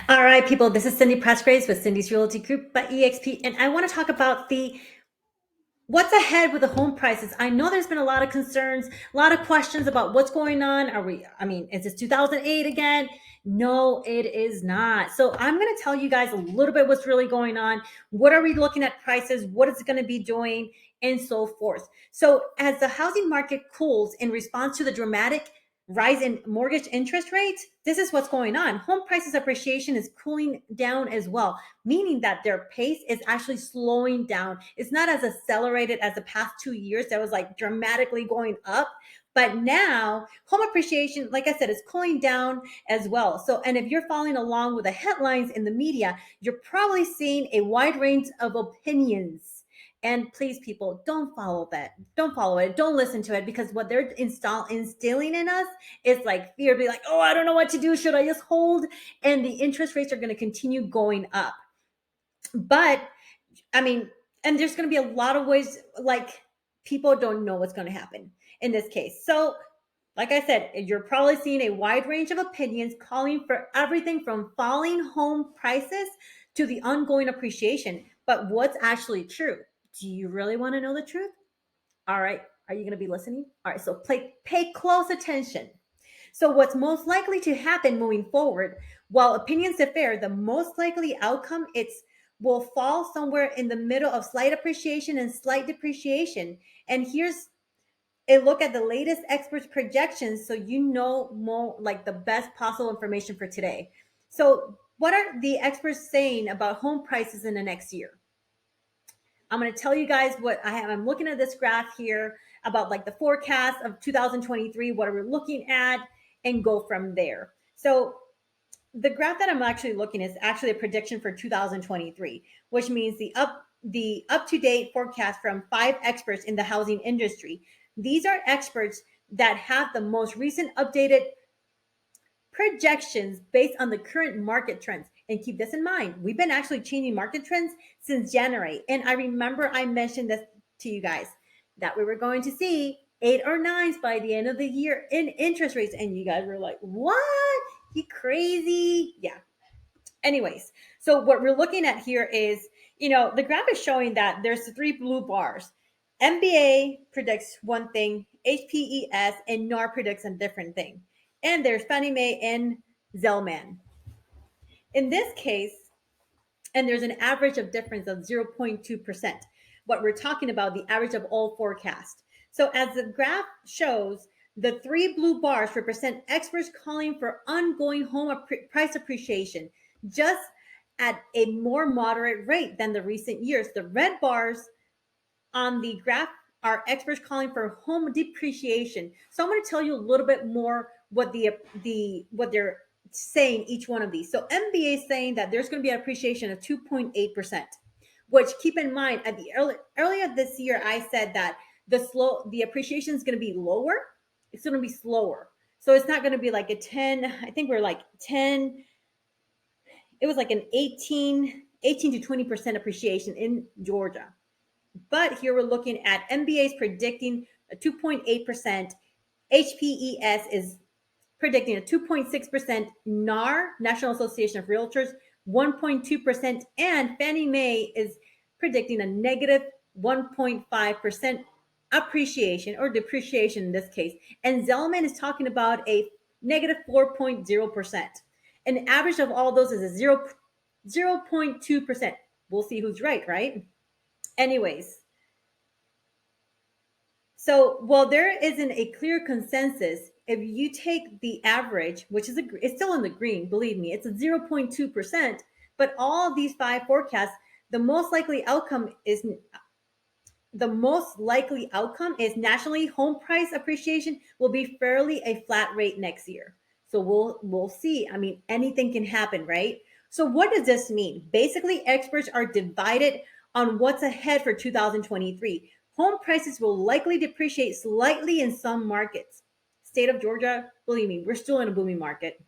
All right, people, this is Cindy Presgraves with Cindy's Realty Group by EXP, and I want to talk about the what's ahead with the home prices. I know there's been a lot of concerns, a lot of questions about what's going on. Is this 2008 again? No, it is not. So I'm going to tell you guys a little bit what's really going on. What are we looking at prices? What is it going to be doing? And so forth. So as the housing market cools in response to the dramatic rise in mortgage interest rates, this is what's going on. Home prices appreciation is cooling down as well, meaning that their pace is actually slowing down. It's not as accelerated as the past 2 years that was like dramatically going up. But now home appreciation, like I said, is cooling down as well. So, and if you're following along with the headlines in the media, you're probably seeing a wide range of opinions. And please, people, don't follow that. Don't follow it. Don't listen to it, because what they're instilling in us is like fear. Be like, oh, I don't know what to do. Should I just hold? And the interest rates are going to continue going up. But I mean, and there's going to be a lot of ways, like people don't know what's going to happen in this case. So, like I said, you're probably seeing a wide range of opinions calling for everything from falling home prices to the ongoing appreciation. But what's actually true? Do you really want to know the truth? All right. Are you going to be listening? All right. So pay close attention. So, what's most likely to happen moving forward? While opinions differ, the most likely outcome it's will fall somewhere in the middle of slight appreciation and slight depreciation. And here's a look at the latest experts' projections, so you know more like the best possible information for today. So, what are the experts saying about home prices in the next year? I'm going to tell you guys what I have. I'm looking at this graph here about like the forecast of 2023, what are we looking at, and go from there. So the graph that I'm actually looking is actually a prediction for 2023, which means the up to date forecast from 5 experts in the housing industry. These are experts that have the most recent updated projections based on the current market trends. And keep this in mind, we've been actually changing market trends since January. And I remember I mentioned this to you guys that we were going to see 8 or 9s by the end of the year in interest rates. And you guys were like, what? You crazy? Yeah. Anyways, so what we're looking at here is, the graph is showing that there's 3 blue bars. MBA predicts one thing, HPES and NAR predicts a different thing. And there's Fannie Mae and Zellman. In this case, and there's an average of difference of 0.2%. What we're talking about, the average of all forecasts. So as the graph shows, the 3 blue bars represent experts calling for ongoing home price appreciation, just at a more moderate rate than the recent years. The red bars on the graph are experts calling for home depreciation. So I'm going to tell you a little bit more what what they're saying each one of these. So MBA is saying that there's going to be an appreciation of 2.8%, which keep in mind at the earlier this year I said that the appreciation is going to be lower. It's going to be slower. So it's not going to be like a 10, I think we're like 10, it was like an 18 to 20% appreciation in Georgia. But here we're looking at MBA's predicting a 2.8%. HPES is predicting a 2.6%. NAR, National Association of Realtors, 1.2%. And Fannie Mae is predicting a negative 1.5% appreciation or depreciation in this case. And Zellman is talking about a negative 4.0%. An average of all those is a 0.2%. We'll see who's right, right? Anyways, so while there isn't a clear consensus, if you take the average, which is it's still in the green, believe me, it's a 0.2%, but all of these 5 forecasts, the most likely outcome is nationally home price appreciation will be fairly a flat rate next year. So we'll see. I mean, anything can happen, right? So what does this mean? Basically, experts are divided on what's ahead for 2023. Home prices will likely depreciate slightly in some markets. State of Georgia, believe me, we're still in a booming market.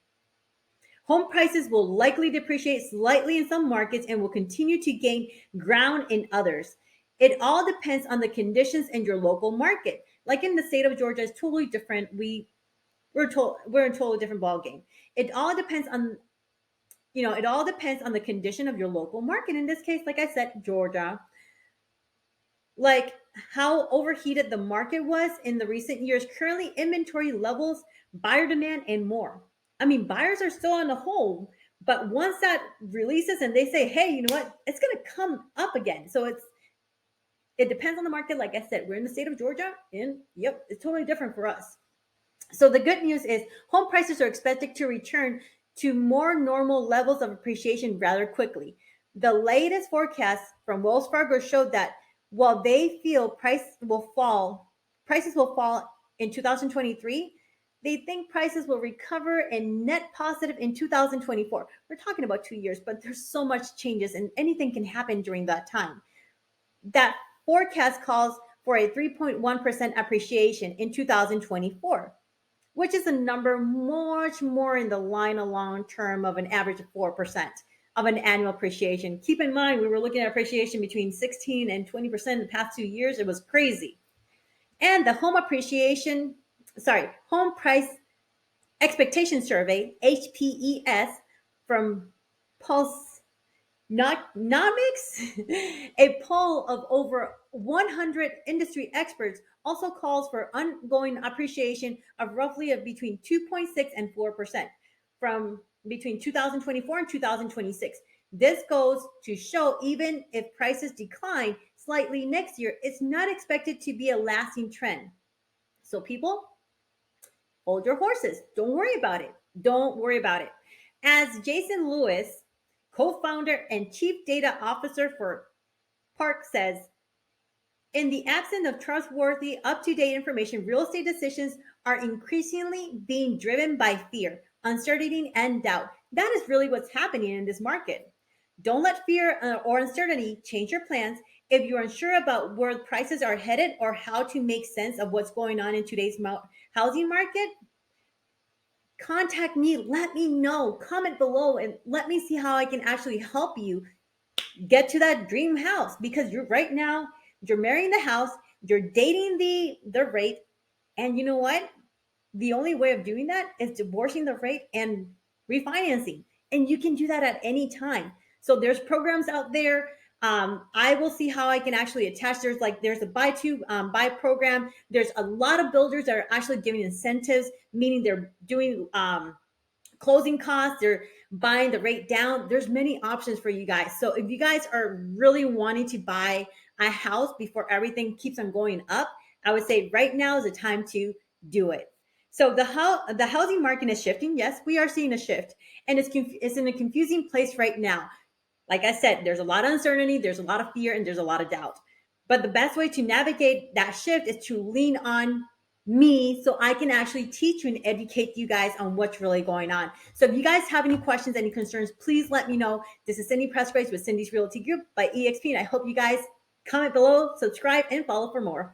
Home prices will likely depreciate slightly in some markets and will continue to gain ground in others. It all depends on the conditions in your local market. Like in the state of Georgia, it's totally different. We're in a totally different ballgame. It all depends on it all depends on the condition of your local market. In this case, like I said, Georgia, like how overheated the market was in the recent years, currently inventory levels, buyer demand, and more. I mean, buyers are still on the hold, but once that releases and they say, hey, you know what, it's going to come up again. So it depends on the market. Like I said, we're in the state of Georgia, and yep, it's totally different for us. So the good news is home prices are expected to return to more normal levels of appreciation rather quickly. The latest forecast from Wells Fargo showed that while they feel prices will fall in 2023, they think prices will recover and net positive in 2024. We're talking about 2 years, but there's so much changes and anything can happen during that time. That forecast calls for a 3.1% appreciation in 2024, which is a number much more in the line of long term of an average of 4% of an annual appreciation. Keep in mind, we were looking at appreciation between 16 and 20% in the past 2 years. It was crazy. And the home price expectation survey, HPES, from Pulse Nomics, a poll of over 100 industry experts, also calls for ongoing appreciation of roughly between 2.6 and 4% from between 2024 and 2026. This goes to show even if prices decline slightly next year, it's not expected to be a lasting trend. So people, hold your horses. Don't worry about it. Don't worry about it. As Jason Lewis, co-founder and chief data officer for Park, says, in the absence of trustworthy, up-to-date information, real estate decisions are increasingly being driven by fear, uncertainty, and doubt. That is really what's happening in this market. Don't let fear or uncertainty change your plans. If you're unsure about where prices are headed or how to make sense of what's going on in today's housing market, contact me. Let me know. Comment below and let me see how I can actually help you get to that dream house, because you're right now, you're marrying the house, you're dating the rate, and you know what? The only way of doing that is divorcing the rate and refinancing. And you can do that at any time. So there's programs out there. I will see how I can actually attach. There's a buy program. There's a lot of builders that are actually giving incentives, meaning they're doing closing costs, they're buying the rate down. There's many options for you guys. So if you guys are really wanting to buy a house before everything keeps on going up, I would say right now is the time to do it. So the housing market is shifting. Yes, we are seeing a shift, and it's in a confusing place right now. Like I said, there's a lot of uncertainty, there's a lot of fear, and there's a lot of doubt. But the best way to navigate that shift is to lean on me so I can actually teach you and educate you guys on what's really going on. So if you guys have any questions, any concerns, please let me know. This is Cindy Presgraves with Cindy's Realty Group by EXP, and I hope you guys comment below, subscribe, and follow for more.